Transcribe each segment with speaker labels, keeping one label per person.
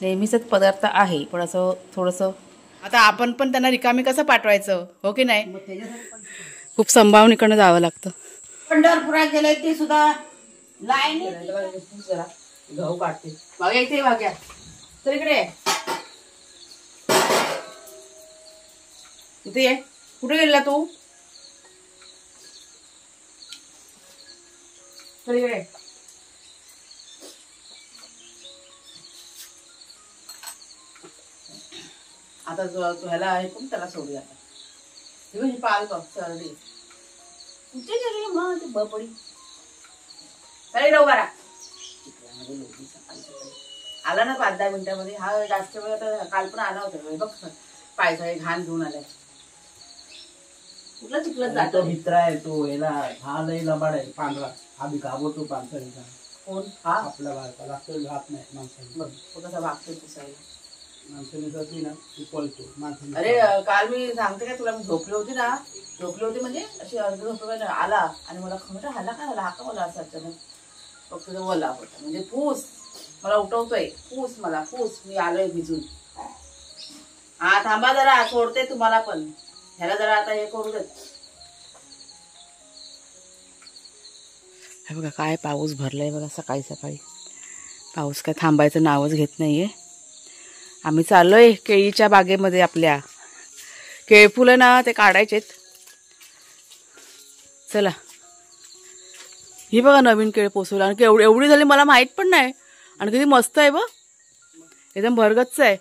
Speaker 1: नेहमीच पदार्थ आहे, पण असं थोडंसं आता आपण पण त्यांना रिकामी कसं पाठवायचं, हो की नाही? खूप संभावनीकडनं जावं लागतं.
Speaker 2: पंढरपुरात गेले ते सुद्धा लाईन
Speaker 1: गहू काढते. भाग्या इथे भाग्या तर इकडे इथे ये. कुठे गेला तू? तर इकडे आता ह्याला ऐकून त्याला सोडूया. आता ही पाल बघ सरडी कुठे गेली मग ती बपडी. चल उभा आला ना 5-10 मिनिटांमध्ये. हा जास्त वेळ आता काल पण आला होता बघ, पायथळी घाण घेऊन आलाय. कुठला चिखलात जातो?
Speaker 2: मित्र आहे तो, याला हा लई लबाड आहे पांढरा. हा बी घाबरतो माणसांचा. कोण? हा आपला बायका लागतो घात नाही माणसांना.
Speaker 1: तो कसा वागतो पुसायला
Speaker 2: माणसाने जाती ना ती पळतो माणसाने.
Speaker 1: अरे काल मी सांगते का तुला, मी झोपली होती म्हणजे अशी अर्ध झोपली आला आणि मला खबर हाला काय झाला, हा का मला असं अचानक फक्त वला होता. म्हणजे पूस मला उठवतोय, पूस मला पूस, मी आलोय भिजून. हा थांबा जरा, सोडते तुम्हाला पण. ह्याला जरा आता हे करू देत. हे बघा काय पाऊस भरलाय बघा. सकाळी सकाळी पाऊस काय थांबायचं नावच घेत नाहीये. आम्ही चाललोय केळीच्या बागेमध्ये. आपल्या केळफुलं ना ते काढायचेत. चला ही बघा नवीन केळ पोचवलं. आणि एवढी झाली मला माहित पण नाही. आणि किती मस्त आहे बघ, एकदम भरगच्च आहे.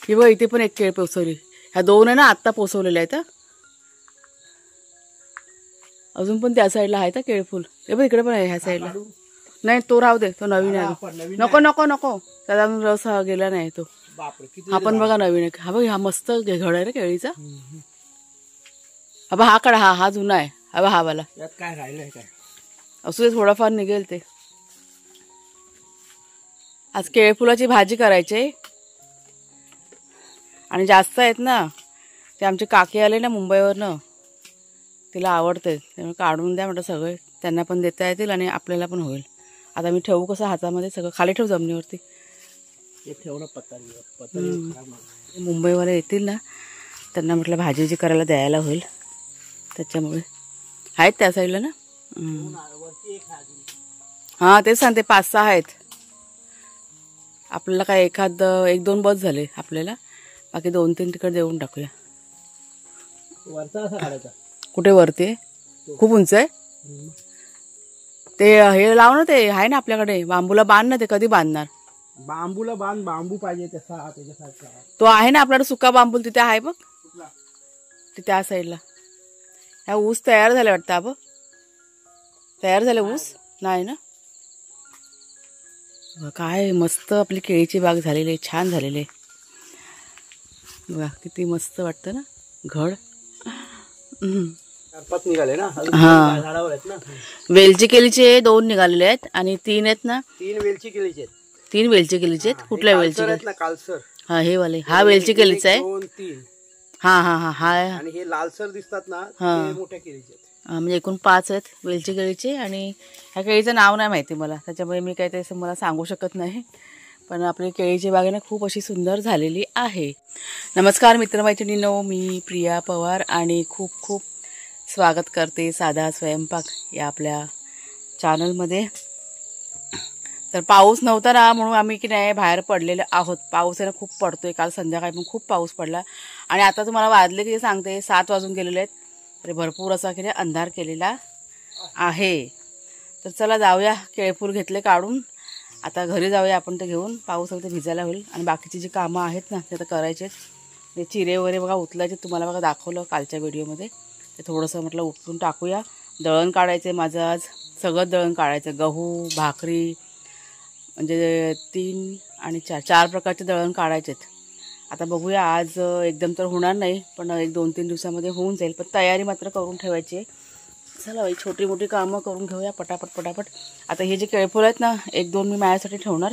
Speaker 1: ही बघ इथे पण एक केळ पोचवली. ह्या 2 आहे ना आत्ता पोचवलेल्या आहेत. अजून पण त्या साईडला आहे केळफुल. हे बघ इकडे पण आहे ह्या साईडला. नाही तो राहू दे, तो नवीन आहे. नको नको नको, त्याला रस गेला नाही तो. हा पण बघा नवीन आहे. हा बघ हा मस्त घड आहे रे केळीचा. हा हा कडा हा जुना आहे. हा वाला
Speaker 2: काय राहिलंय काय
Speaker 1: असू दे, थोडाफार निघेल ते. आज केळफुलाची भाजी करायची. आणि जास्त आहेत ना ते, आमचे काकी आले ना मुंबईवरनं, तिला आवडते त्यामुळे काढून द्या म्हटलं सगळे. त्यांना पण देता येतील आणि आपल्याला पण होईल. आता मी ठेवू कसं हातामध्ये, सगळं खाली ठेवू जमिनीवरती.
Speaker 2: ठेवणं पत्ता
Speaker 1: मुंबईवाले येतील ना, त्यांना म्हटलं भाजी करायला द्यायला होईल. त्याच्यामुळे आहेत त्या साईडला ना. हां तेच सांगते, 5-6 आहेत. आपल्याला काय 1-2 बस झाले आपल्याला. बाकी 2-3 तिकडे देऊन टाकूया.
Speaker 2: वरचा असा काढायचा.
Speaker 1: कुठे वरती आहे? खूप उंच आहे ते. हे लाव ना, ते आहे ना आपल्याकडे बांबूला बांध ना. ते कधी बांधणार?
Speaker 2: बांबूला बांध, बांबू पाहिजे तसा त्याच्यासारखा.
Speaker 1: तो आहे ना आपल्याकडे सुका बांबू, तिथे आहे बघ ते त्या साईडला. ह्या ऊस तयार झाले वाटतं. अब तयार झाले ऊस नाही ना. काय मस्त आपली केळीची बाग झालेली आहे, छान झालेली आहे बघा. किती मस्त वाटतं ना घड.
Speaker 2: 4-5 निघाले ना.
Speaker 1: हा
Speaker 2: झाडावर आहेत ना.
Speaker 1: वेलची केळीचे 2 निघालेले आहेत आणि 3 आहेत ना.
Speaker 2: 3 वेलची केळीचे आहेत.
Speaker 1: 3 वेलची केळीचे आहेत. कुठल्या वेलची
Speaker 2: आहेत ना? कालसर.
Speaker 1: हा हे वाले. हा वेलची केळीचा आहे.
Speaker 2: 2-3.
Speaker 1: हा हा हा हा.
Speaker 2: आणि हे लालसर दिसतात ना, ते मोठ्या केळीचे आहेत.
Speaker 1: म्हणजे एकूण 5 आहेत वेलची केळीचे. आणि ह्या केळीचं नाव नाही माहिती मला, त्याच्यामुळे मी काही ते मला सांगू शकत नाही. पण आपली केळीची बाग ना खूप अशी सुंदर झालेली आहे. नमस्कार मित्रमैत्रिणींनो, मी प्रिया पवार आणि खूप खूप स्वागत करते साधा स्वयंपाक या आपल्या चॅनलमध्ये. तर पाऊस नव्हता ना, म्हणून आम्ही की नाही बाहेर पडलेले आहोत. पाऊस आहे ना खूप पडतोय. काल संध्याकाळी पण खूप पाऊस पडला. आणि आता तुम्हाला वाजले की सांगते 7 वाजून गेलेले आहेत. तरी भरपूर असा की नाही अंधार केलेला आहे. तर चला जाऊया, केळफूल घेतले काढून. आता घरी जाऊया आपण ते घेऊन. पाऊस ते भिजायला होईल. आणि बाकीची जी कामं आहेत ना ते आता करायचे आहेत. ते चिरे वगैरे बघा उचलायचे, तुम्हाला बघा दाखवलं कालच्या व्हिडिओमध्ये. ते थोडंसं म्हटलं उचलून टाकूया. दळण काढायचं आहे माझं आज. सगळं दळण काढायचं. गहू भाकरी म्हणजे 3 आणि 4 प्रकारचे दळण काढायचे आहेत. आता बघूया, आज एकदम तर होणार नाही, पण 1-2-3 दिवसामध्ये होऊन जाईल. पण तयारी मात्र करून ठेवायची आहे. चला बाई, छोटी मोठी कामं करून घेऊया पटापट पटापट. आता हे जे केळफुलं आहेत ना 1-2 मी माझ्यासाठी ठेवणार.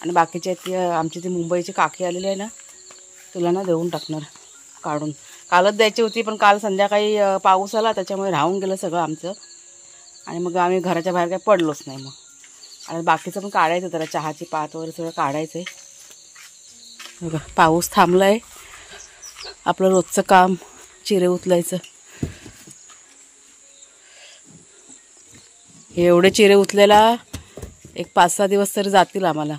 Speaker 1: आणि बाकीचे आहेत ते आमची ती मुंबईची काकी आलेली आहे ना, तुला ना देऊन टाकणार काढून. कालच द्यायची होती पण काल संध्याकाळी पाऊस आला त्याच्यामुळे राहून गेलं सगळं आमचं. आणि मग आम्ही घराच्या बाहेर काय पडलोच नाही. मग आणि बाकीचं पण काढायचं, जरा चहाची पात वगैरे सगळं काढायचं आहे. बघा पाऊस थांबला आहे. आपलं रोजचं काम चिरे उचलायचं. एवढे चिरे उचलायला एक 5-6 दिवस तरी जातील आम्हाला.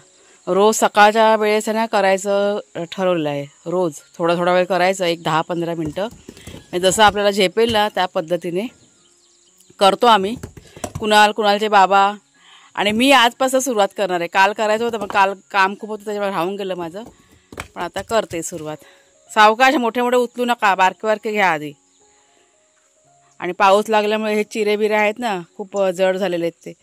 Speaker 1: रोज सकाळच्या वेळेस ना करायचं ठरवलं आहे. रोज थोडा थोडा वेळ करायचं, एक 10-15 मिनटं. जसं आपल्याला झेपेल ना त्या पद्धतीने करतो आम्ही. कुणालचे बाबा आणि मी आजपासून सुरुवात करणार आहे. काल करायचं होतं पण काल काम खूप होतं त्याच्यामुळे राहून गेलं माझं. पण आता करते सुरुवात. सावकाश मोठे मोठे उचलू नका, बारके बारके घ्या आधी. आणि पाऊस लागल्यामुळे हे चिरे बिरे आहेत ना खूप जड झालेले आहेत ते.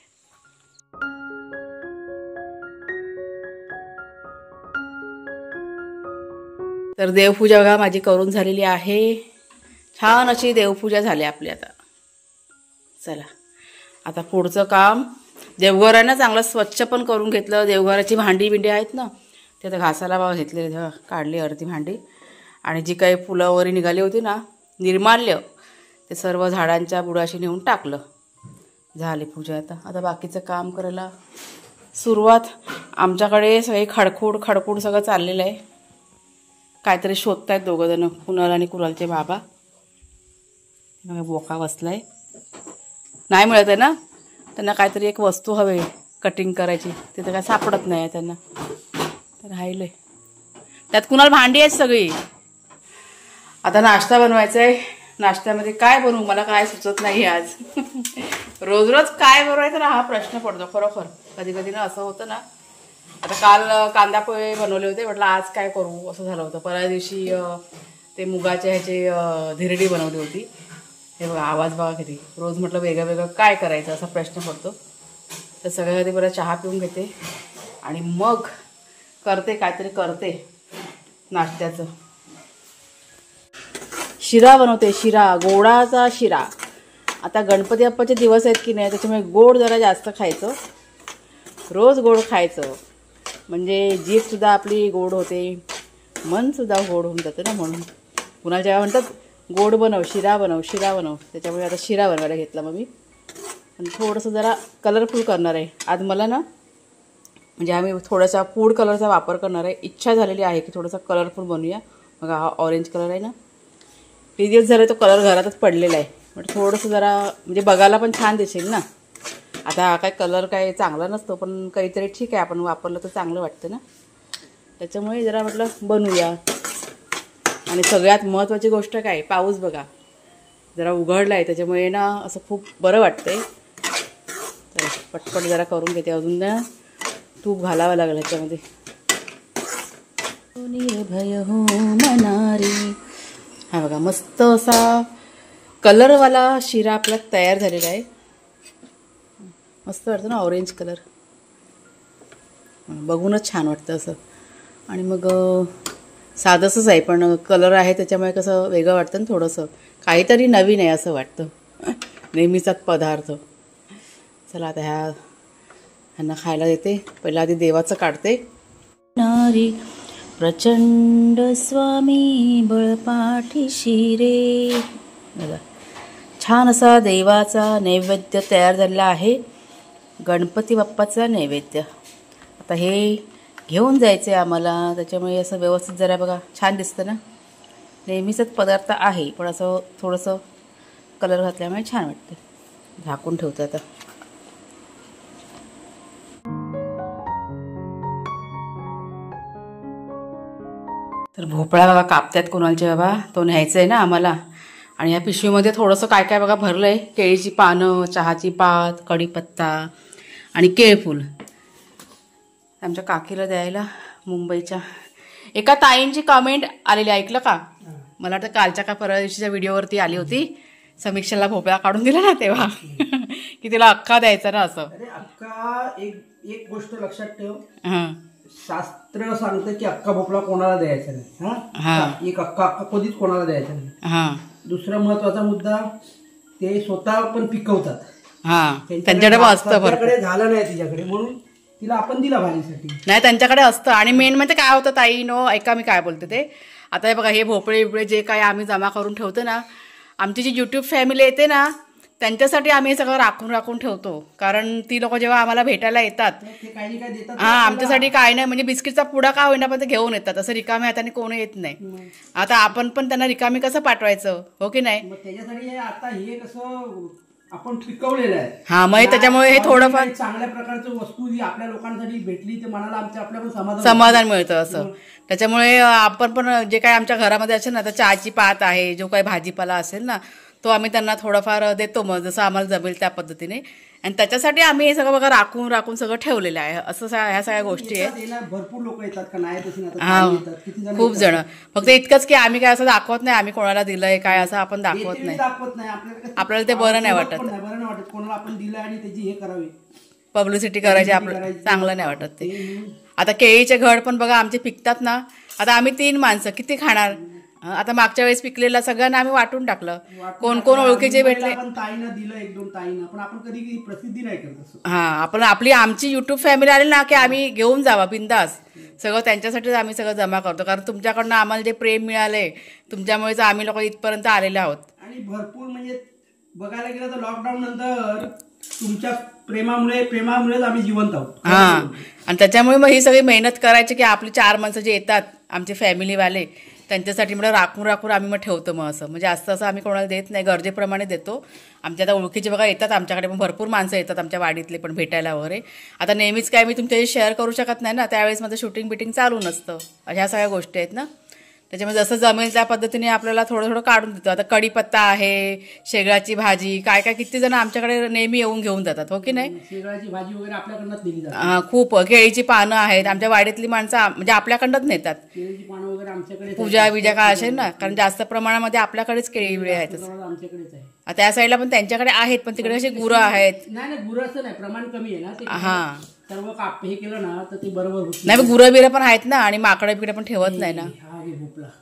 Speaker 1: तर देवपूजा बघा माझी करून झालेली आहे. छान अशी देवपूजा झाली आपली. आता चला आता पुढचं काम. देवघरानं चांगलं स्वच्छ पण करून घेतलं. देवघराची भांडी बिंडी आहेत ना ते आता घासायला घेतलेली, काढली अर्धी भांडी. आणि जी काही फुलं वगैरे निघाली होती ना निर्माल्य ते सर्व झाडांच्या बुडाशी नेऊन टाकलं. झाली पूजा. आता बाकीचं काम करायला सुरुवात. आमच्याकडे सगळे खडखूड सगळं चाललेलं आहे. काहीतरी शोधतायत दोघं जण, कुणाल आणि कुणालचे बाबा. बोका बसलाय, नाही मिळत आहे ना त्यांना. काहीतरी एक वस्तू हवे कटिंग करायची, तिथं काय सापडत नाही त्यांना. तर राहिलंय त्यात. कुणाल भांडी आहेत सगळी. आता नाश्ता बनवायचा आहे. नाश्त्यामध्ये काय बनवू मला काय सुचत नाही आज. रोज काय बनवायचं ना हा प्रश्न पडतो खरोखर. कधी कधी ना असं होतं ना. आता काल कांदा पोहे बनवले होते, म्हटलं आज काय करू असं झालं होतं. परवा दिवशी ते मुगाच्या ह्याचे धिरडी बनवली होती. हे बघा आवाज बघा किती. रोज म्हटलं वेगळं काय करायचं असा प्रश्न पडतो. तर सगळ्यात आधी बरं चहा पिऊन घेते आणि मग काहीतरी करते नाश्त्याचं. शिरा बनवते, शिरा, गोडाचा शिरा. आता गणपती बाप्पाचे दिवस आहेत की नाही, त्याच्यामुळे गोड जरा जास्त खायचं. रोज गोड खायचं म्हणजे जीभसुद्धा आपली गोड होते, मनसुद्धा गोड होऊन जातं ना. म्हणून कुणाला जेव्हा म्हणतात गोड बनव, शिरा बनव. त्याच्यामुळे आता शिरा बनवायला घेतला मग मी. पण थोडंसं जरा कलरफुल करणार आहे आज मला ना. म्हणजे आम्ही थोडासा फूड कलरचा वापर करणार आहे. इच्छा झालेली आहे की थोडासा कलरफुल बनवूया. मग हा ऑरेंज कलर आहे ना, किती दिवस झाले तो कलर घरातच पडलेला आहे. म्हणजे थोडंसं जरा म्हणजे बघायला पण छान दिसेल ना. आता हा काय कलर काय चांगला नसतो पण काहीतरी ठीक आहे, आपण वापरलं तर चांगलं वाटतं ना. त्याच्यामुळे जरा म्हटलं बनवूया. आणि सगळ्यात महत्त्वाची गोष्ट काय, पाऊस बघा जरा उघडला आहे त्याच्यामुळे ना असं खूप बरं वाटतंय. तर पटपट जरा करून घेते. अजून ना तूप घालावं लागलं ह्याच्यामध्ये. निर्भय हो मनारी. हा बघा मस्त असा कलरवाला शिरा आपला तयार झालेला आहे. मस्त वाटतं ना ऑरेंज कलर, बघूनच छान वाटतं असं. आणि मग साधंसंच आहे पण कलर आहे त्याच्यामुळे कसं वेगळं वाटतं ना थोडंसं. काहीतरी नवीन आहे असं वाटतं. नेहमीचाच पदार्थ. चला आता ह्यांना खायला देते. पहिला आधी देवाचं काढते. नारी प्रचंड स्वामी बळपाठीशी रे. बघा छान असा देवाचा नैवेद्य तयार झालेला आहे. गणपती बाप्पाचा नैवेद्य. आता हे घेऊन जायचं आहे आम्हाला, त्याच्यामुळे असं व्यवस्थित जरा बघा छान दिसतं ना. नेहमीचाच पदार्थ आहे पण असं थोडंसं कलर घातल्यामुळे छान वाटतं. झाकून ठेवतो आता. तर भोपळा बघा कापत्यात कुणालचे बाबा, तो न्यायचा आहे ना आम्हाला. आणि ह्या पिशवीमध्ये थोडंसं काय काय बघा भरलं आहे. केळीची पानं, चहाची पात, कढीपत्ता आणि केळफूल. आमच्या काकीला द्यायला मुंबईच्या. एका ताईंची कमेंट आलेली ऐकलं का, मला वाटतं कालच्या का परवा दिवशीच्या व्हिडिओवरती आली होती. समीक्षाला भोपळा काढून दिला ना तेव्हा की तिला अख्खा द्यायचा ना असं.
Speaker 2: अख्खा एक गोष्ट लक्षात ठेव, शास्त्र सांगतं की अख्खा भोपळा कोणाला द्यायचा नाही. एक अख्खा कधीच कोणाला द्यायचा नाही. दुसरा महत्वाचा मुद्दा, ते स्वतः पण पिकवतात.
Speaker 1: त्यांच्याकडे असतं,
Speaker 2: झालं नाही तिच्याकडे म्हणून तिला आपण दिला भाजीसाठी.
Speaker 1: नाही त्यांच्याकडे असतं. आणि मेन म्हणजे काय होतं ताई नो, ऐका मी काय बोलते ते. आता हे बघा हे भोपळे बिपळे जे काय आम्ही जमा करून ठेवतो ना, आमची जी यूट्यूब फॅमिली येते ना त्यांच्यासाठी आम्ही हे सगळं राखून राखून ठेवतो, कारण ती लोक जेव्हा आम्हाला भेटायला येतात हा आमच्यासाठी काय नाही म्हणजे बिस्किटचा पुडा का होईना पण ते घेऊन येतात. असं रिकामी हाताने कोणी येत नाही. आता आपण पण त्यांना रिकामी कसं पाठवायचं, हो की नाही.
Speaker 2: त्याच्यासाठी आता हे कसं आपण पिकवलेलं आहे.
Speaker 1: हा मग त्याच्यामुळे हे थोडंफार
Speaker 2: चांगल्या प्रकारची वस्तू जी आपल्या लोकांसाठी भेटली ते मनाला आपल्या पण
Speaker 1: समाधान मिळतं असं. त्याच्यामुळे आपण पण जे काय आमच्या घरामध्ये असेल ना, तर चहाची पात आहे, जो काही भाजीपाला असेल ना, तो आम्ही त्यांना थोडाफार देतो, मग जसं आम्हाला जमेल त्या पद्धतीने. आणि त्याच्यासाठी आम्ही हे सगळं बघा राखून राखून सगळं ठेवलेलं आहे. असं ह्या सगळ्या गोष्टी आहेत.
Speaker 2: भरपूर लोक येतात का नाही,
Speaker 1: हा खूप जण. फक्त इतकंच की आम्ही काय असं दाखवत नाही आम्ही कोणाला दिलंय काय, असं आपण दाखवत नाही. आपल्याला ते बरं नाही वाटत.
Speaker 2: कोणाला आपण दिलं आणि त्याची हे करावी,
Speaker 1: पब्लिसिटी करायची आपल्याला चांगलं नाही वाटत ते. आता केळीचे घड पण बघा आमचे पिकतात ना. आता आम्ही 3 माणसं किती खाणार. आता मागच्या वेळेस पिकलेला सगळ्यांना आम्ही वाटून टाकलं. कोण कोण ओळखीचे भेटले
Speaker 2: ताईंना दिलं, 1-2 ताईंना, पण आपण कधी प्रसिद्धी नाही करत.
Speaker 1: हा आपण आमची युट्यूब फॅमिली आली ना की आम्ही घेऊन जावा बिंदास सगळं. त्यांच्यासाठीच आम्ही सगळं जमा करतो, कारण तुमच्याकडनं आम्हाला जे प्रेम मिळालंय तुमच्यामुळेच आम्ही लोक इथपर्यंत आलेले आहोत.
Speaker 2: आणि भरपूर म्हणजे बघायला गेलं तर लॉकडाऊन नंतर तुमच्या प्रेमामुळेच आम्ही जिवंत आहोत.
Speaker 1: हा आणि त्याच्यामुळे मग ही सगळी मेहनत करायची की आपली 4 माणसं जे येतात आमचे फॅमिलीवाले त्यांच्यासाठी म्हणजे राखून राखून आम्ही मग ठेवतो. मग असं म्हणजे असं आम्ही कोणाला देत नाही, गरजेप्रमाणे देतो. आमच्या आता ओळखीचे बघा येतात आमच्याकडे, पण भरपूर माणसं येतात आमच्या वाडीतले पण भेटायला वगैरे. आता नेहमीच काय मी तुमच्याशी शेअर करू शकत नाही ना, त्यावेळेस माझं शूटिंग बिटिंग चालू नसतं. ह्या सगळ्या गोष्टी आहेत ना, त्याच्यामुळे जसं जमेल त्या पद्धतीने आपल्याला थोडं थोडं काढून देतो. आता कढीपत्ता आहे, शेगळाची भाजी, काय काय किती जण आमच्याकडे नेहमी येऊन घेऊन जातात, हो की नाही.
Speaker 2: शेगळाची भाजी वगैरे आपल्याकडनंच दिली जाते.
Speaker 1: खूप केळीची पानं आहेत आमच्या वाडीतली माणसं म्हणजे आपल्याकडनंच नेतात.
Speaker 2: केळीची पानं वगैरे आमच्याकडे,
Speaker 1: पूजा विजा काय असेल ना, कारण जास्त प्रमाणामध्ये आपल्याकडेच केळी वेळ आहेत.
Speaker 2: आमच्याकडेच आहे.
Speaker 1: त्या साईडला पण त्यांच्याकडे आहेत, पण तिकडे असे गुरं आहेत.
Speaker 2: नाही गुरं असं नाही, प्रमाण कमी आहे ना. हा सर्व हे केलं ना तर ते बरोबर होत
Speaker 1: नाही. गुरं बिरं पण आहेत ना, आणि माकडे बिकडे पण ठेवत नाही ना.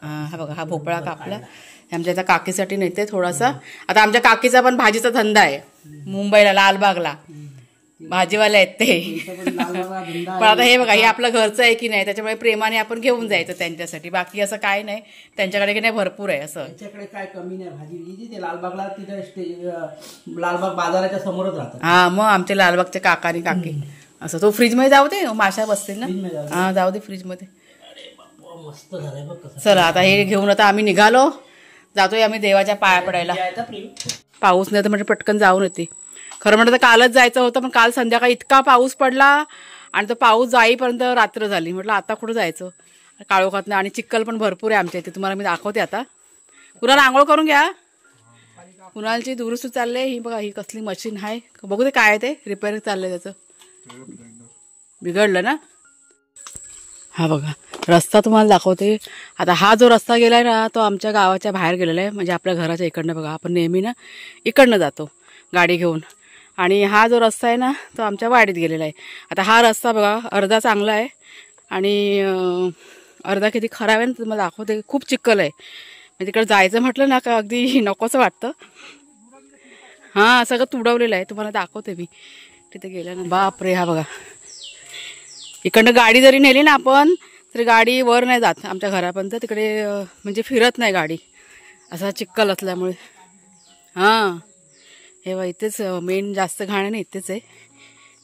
Speaker 2: हा
Speaker 1: बघा हा भोपळा कापला आमच्या आता काकीसाठी नेते थोडासा. आता आमच्या काकीचा पण भाजीचा धंदा आहे मुंबईला, लालबागला भाजीवाले आहेत ते. पण आता हे बघा हे आपलं घरचं आहे की नाही, त्याच्यामुळे प्रेमाने आपण घेऊन जायचं त्यांच्यासाठी. बाकी असं काय नाही त्यांच्याकडे की नाही, भरपूर आहे असं.
Speaker 2: त्यांच्याकडे काय कमी नाही भाजी. ते लालबागला तिथे लालबाग बाजाराच्या समोरच राहतात.
Speaker 1: हा मग आमचे लालबागचे काका आणि काकी असं. तो फ्रीज मध्ये जाऊ दे, माशा बसतील ना. हा जाऊ दे फ्रीज मध्ये.
Speaker 2: मस्त झालंय बघ कसं.
Speaker 1: चला आता हे घेऊन आता आम्ही निघालो, जातोय आम्ही देवाच्या पाया पडायला. पाऊस नाही तर म्हणजे पटकन जाऊन येते. खरं म्हणतं तर कालच जायचं होतं, पण काल संध्याकाळी इतका पाऊस पडला आणि तो पाऊस जाईपर्यंत रात्र झाली. म्हटलं आता कुठं जायचं, काळोखात नाही. आणि चिखल पण भरपूर आहे आमच्या इथे, तुम्हाला मी दाखवते आता. कुणाल आंघोळ करून घ्या. कुणालची दुरुस्ती चालले. ही बघा ही कसली मशीन आहे, बघू ते काय आहे ते रिपेअर चाललंय त्याचं. बिघडलं ना. हा बघा रस्ता तुम्हाला दाखवते. आता हा जो रस्ता गेलाय ना तो आमच्या गावाच्या बाहेर गेलेला आहे, म्हणजे आपल्या घराच्या इकडनं. बघा आपण नेहमी ना इकडनं जातो गाडी घेऊन, आणि हा जो रस्ता आहे ना तो आमच्या वाडीत गेलेला आहे. आता हा रस्ता बघा अर्धा चांगला आहे आणि अर्धा किती खराब आहे ना, तुम्हाला दाखवते. खूप चिखल आहे, म्हणजे तिकडे जायचं म्हटलं ना का अगदी नकोसं वाटतं. हां सगळं तुडवलेलं आहे, तुम्हाला दाखवते मी तिथे गेल्या ना. बापरे हा बघा इकडनं गाडी जरी नेली ना आपण तरी गाडी वर नाही जात आमच्या घरापर्यंत. तिकडे म्हणजे फिरत नाही गाडी, असा चिखल असल्यामुळे. हां हे बघा इथेच मेन जास्त घाण नाही इथेच आहे,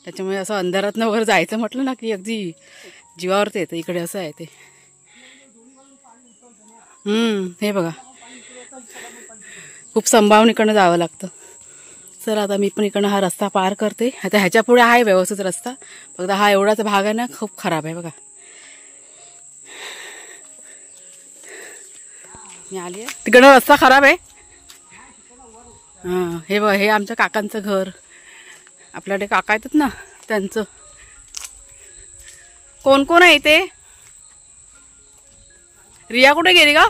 Speaker 1: त्याच्यामुळे असं अंधारातनं वगैरे जायचं म्हटलं ना की अगदी जीवावरती येतं. इकडे असं आहे ते. हे बघा खूप संभावून इकडनं जावं लागतं. चला आता मी पण इकडनं हा रस्ता पार करते. आता ह्याच्या पुढे आहे व्यवस्थित रस्ता, फक्त हा एवढाच भाग आहे ना खूप खराब आहे. बघा मी आली आहे तिकडनं, रस्ता खराब आहे. हां हे बघा हे आमच्या काकांचं घर, आपल्याकडे काका येतात ना त्यांचं. कोण कोण आहे इथे. रिया कुठे गेली का.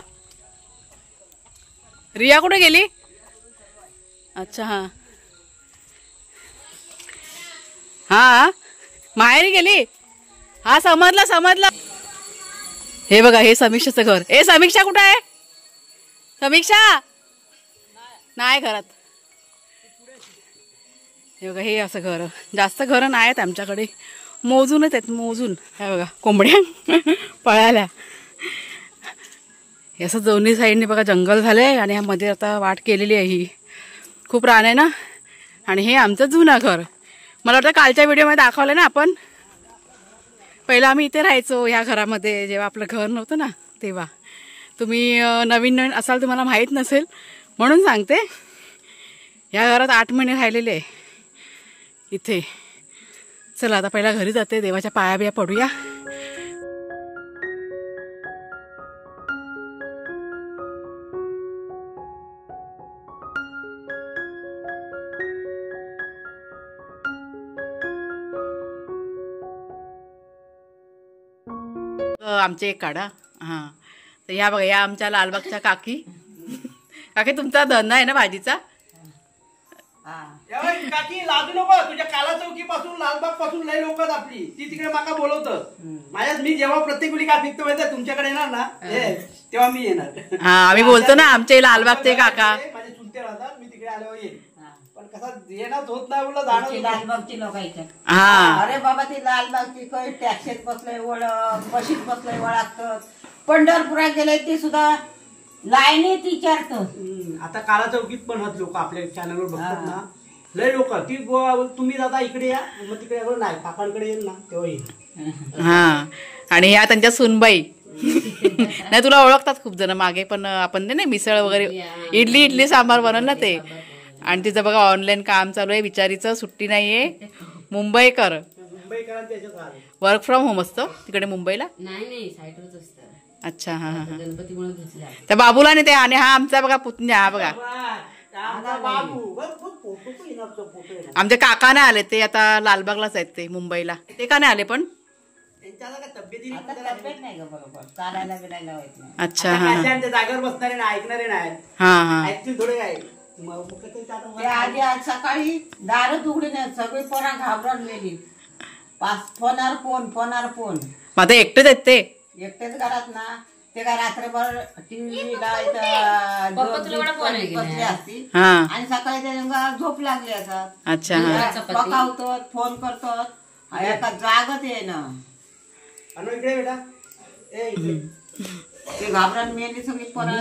Speaker 1: रिया कुठे गेली. अच्छा हां हां माहेरी गेली. हा समजला समजला. हे बघा हे समीक्षाचं घर. ए समीक्षा कुठं आहे. समीक्षा नाही घरात. हे बघा हे असं घर, जास्त घरं नाही आहेत आमच्याकडे, मोजूनच आहेत मोजून. हे बघा कोंबड्या पळाल्या. हे असं दोन्ही साईडने बघा जंगल झालंय आणि ह्यामध्ये आता वाट केलेली आहे. ही खूप रान आहे ना, आणि हे आमचं जुनं घर. मला वाटतं कालच्या व्हिडिओमध्ये दाखवलं ना आपण. पहिला आम्ही इथे राहायचो ह्या घरामध्ये, जेव्हा आपलं घर नव्हतं ना तेव्हा. तुम्ही नवीन नवीन असाल, तुम्हाला माहीत नसेल म्हणून सांगते. या घरात 8 महिने राहिलेले आहे इथे. चला आता पहिला घरी जाते, देवाच्या पाया बिया पडूया. आमचे एक काढा. हां, तर या बघा, या आमच्या लालबागच्या काकी. काकी तुमचा धंदा आहे ना भाजीचा?
Speaker 2: काकी लाजू नको. तुझ्या काला चौकी पासून लालबाग पासून लय लोक आपली ती तिकडे माका बोलवतं. माझ्यात मी जेव्हा प्रत्येक वेळी काय फिकतो माहिती तुमच्याकडे येणार ना तेव्हा मी येणार.
Speaker 1: हा, आम्ही बोलतो ना आमचे लालबागचे काका.
Speaker 2: माझे चुलते राहतात, मी तिकडे आल्यावर येईल. पण कसं येणार होत नाही बोललं जाणं.
Speaker 3: लालबागची लोक येतात.
Speaker 1: हा,
Speaker 3: अरे बाबा ती लालबागची काही टॅक्सीत बसलंय वळख, बशीत बसलंय वळखत. पंढरपुरात गेले ते सुद्धा लाईनीत विचारत.
Speaker 2: आता काला चौकीत पण होत लोक आपल्या चॅनलवर बघतात ना, लय लोक ती तुम्ही दादा इकडे या, मग तिकडे नाही काकांकडे येईल ना तेव्हा येईल.
Speaker 1: हा, आणि ह्या त्यांच्या सुनबाई. नाही, तुला ओळखतात खूप जण. मागे पण आपण ते नाही मिसळ वगैरे, इडली सांबार बनवलं ना ते. आणि तिचं बघा ऑनलाईन काम चालू आहे बिचारीचं, सुट्टी नाहीये. मुंबईकर, वर्क फ्रॉम होम असतं तिकडे मुंबईला.
Speaker 3: नाही साईडवरच असतं.
Speaker 1: अच्छा, हा हा हा.
Speaker 3: गणपतीमुळे घेतला
Speaker 1: त्या बाबूला नाही ते. आणि हा आमचा बघा पुतण्या, हा बघा आमच्या काका नाही आले. ते आता लालबागलाच आहेत, ते मुंबईला. ते का नाही आले पण? अच्छा, हा
Speaker 2: जागेवर बसणारे नाही, ऐकणारे नाही.
Speaker 1: हा हा,
Speaker 2: ऐकतील थोडे काय.
Speaker 3: आधी आज सकाळी दारच उघडी नाही, सगळी पोरा घाबरून गेली. फोनावर फोन.
Speaker 1: मग आता एकटेच आहेत ते.
Speaker 3: एकटेच घरात ना. ते काय रात्रभर टीव्हीला असती
Speaker 1: हा,
Speaker 3: आणि सकाळी त्यांना झोप लागली असतात.
Speaker 1: अच्छा, हा,
Speaker 3: पकावतात, फोन करतात. एका जागच आहे ना.
Speaker 2: इकडे बेटा
Speaker 3: ते घाबरून मेली सगळी पोरं.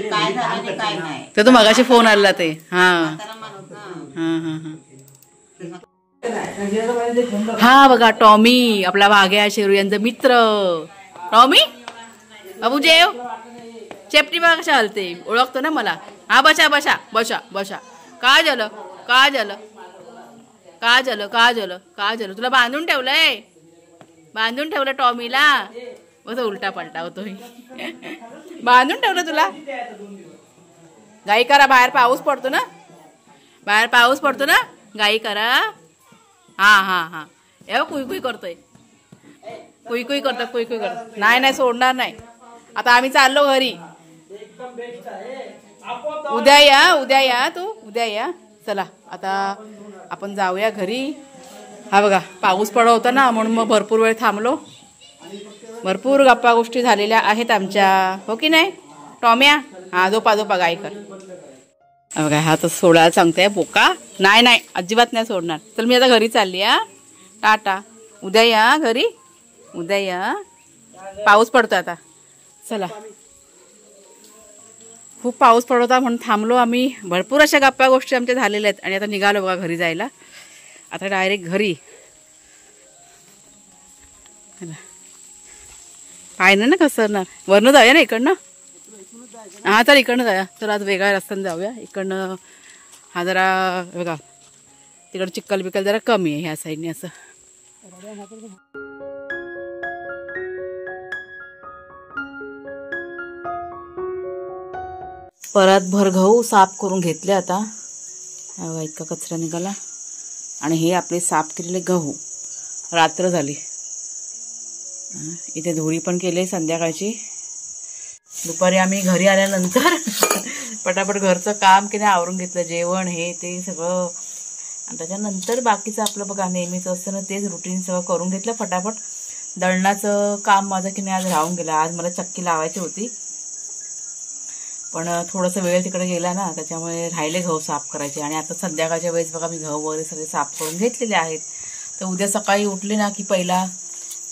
Speaker 3: काय झालं आणि काय नाही
Speaker 1: तर तो मगाशी फोन आला ते. हा
Speaker 3: म्हणत ना.
Speaker 1: हा हा हा, बघा टॉमी, आपला भाग्या शेरू यांचा मित्र. टॉमी बाबू जेव. चेपटी बघा कशा हलते, ओळखतो ना मला. हा, बसा बसा बसा बसा. काय झालं काय झालं काय झालं काय झालं काय झालं? तुला बांधून ठेवलंय, बांधून ठेवलं टॉमीला. बस उलटा पलटा होतो. बांधून ठेवलं तुला. गाई करा, बाहेर पाऊस पडतो ना, बाहेर पाऊस पडतो ना, गाई करा. हा हा हा, एवढं कुई करतोय, कुई करतो. नाही सोडणार नाही. आता आम्ही चाललो घरी. उद्या या तू, उद्या या. चला आता आपण जाऊया घरी. हा बघा, पाऊस पडत होता ना, म्हणून मग भरपूर वेळ थांबलो. भरपूर गप्पा गोष्टी झालेल्या आहेत आमच्या, हो की नाही टॉम्या? हा, झोपा गाई कर. बघा, हा तर सोडायला सांगते बोका. नाही अजिबात नाही सोडणार. चल मी आता घरी चालली. हा, टाटा. उद्या या घरी, उद्या या. पाऊस पडतो आता. चला, खूप पाऊस पडत होता म्हणून थांबलो आम्ही. भरपूर अशा गप्पा गोष्टी आमच्या झालेल्या आहेत. आणि आता निघालो बघा घरी जायला. आता डायरेक्ट घरी. पाय ना कसरणार. वरनं जाऊया ना इकडनं. हा, तर इकडनं जाऊया. तर आज वेगळ्या रस्त्याने जाऊया इकडनं. हा जरा बघा तिकडं चिक्कल बिक्कल जरा कमी आहे ह्या साईडने असं. परत भर गहू साफ करून घेतले आता. बघा इतका कचरा निघाला. आणि हे आपले साफ केलेले गहू. रात्र झाली. इथे धुळी पण केली संध्याकाळची. दुपारी आम्ही घरी आल्यानंतर पटापट घरचं काम की नाही आवरून घेतलं. जेवण हे ते सगळं. आणि त्याच्यानंतर बाकीचं आपलं बघा नेहमीच असतं ना, तेच रुटीन सगळं करून घेतलं फटाफट. दळणाचं काम माझं की नाही आज राहून गेलं. आज मला चक्की लावायची होती, पण थोडंसं वेळ तिकडे गेला ना, त्याच्यामुळे राहिले गहू साफ करायचे. आणि आता संध्याकाळच्या वेळेस बघा मी गहू वगैरे सगळे साफ करून घेतलेले आहेत. तर उद्या सकाळी उठले ना की पहिला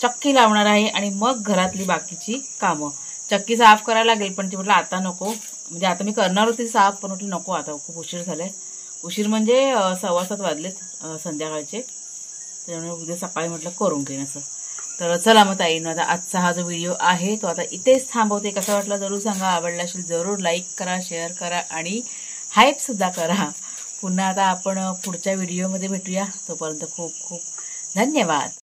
Speaker 1: चक्की लावणार आहे आणि मग घरातली बाकीची कामं. चक्की साफ करायला लागेल, पण ती म्हटलं आता नको. म्हणजे आता मी करणार होती साफ, पण म्हटलं नको आता, खूप उशीर झालाय. उशीर म्हणजे 6:15 वाजलेत संध्याकाळचे, त्यामुळे उद्या सकाळी म्हटलं करून घेईन असं. तर चला मग ताईंनो, आता आजचा हा जो व्हिडिओ आहे तो आता इथेच थांबवते. कसा वाटला जरूर सांगा, आवडला असेल जरूर लाईक करा, शेअर करा आणि हाईप सुद्धा करा. पुन्हा आता आपण पुढच्या व्हिडिओमध्ये भेटूया. तोपर्यंत खूप खूप धन्यवाद.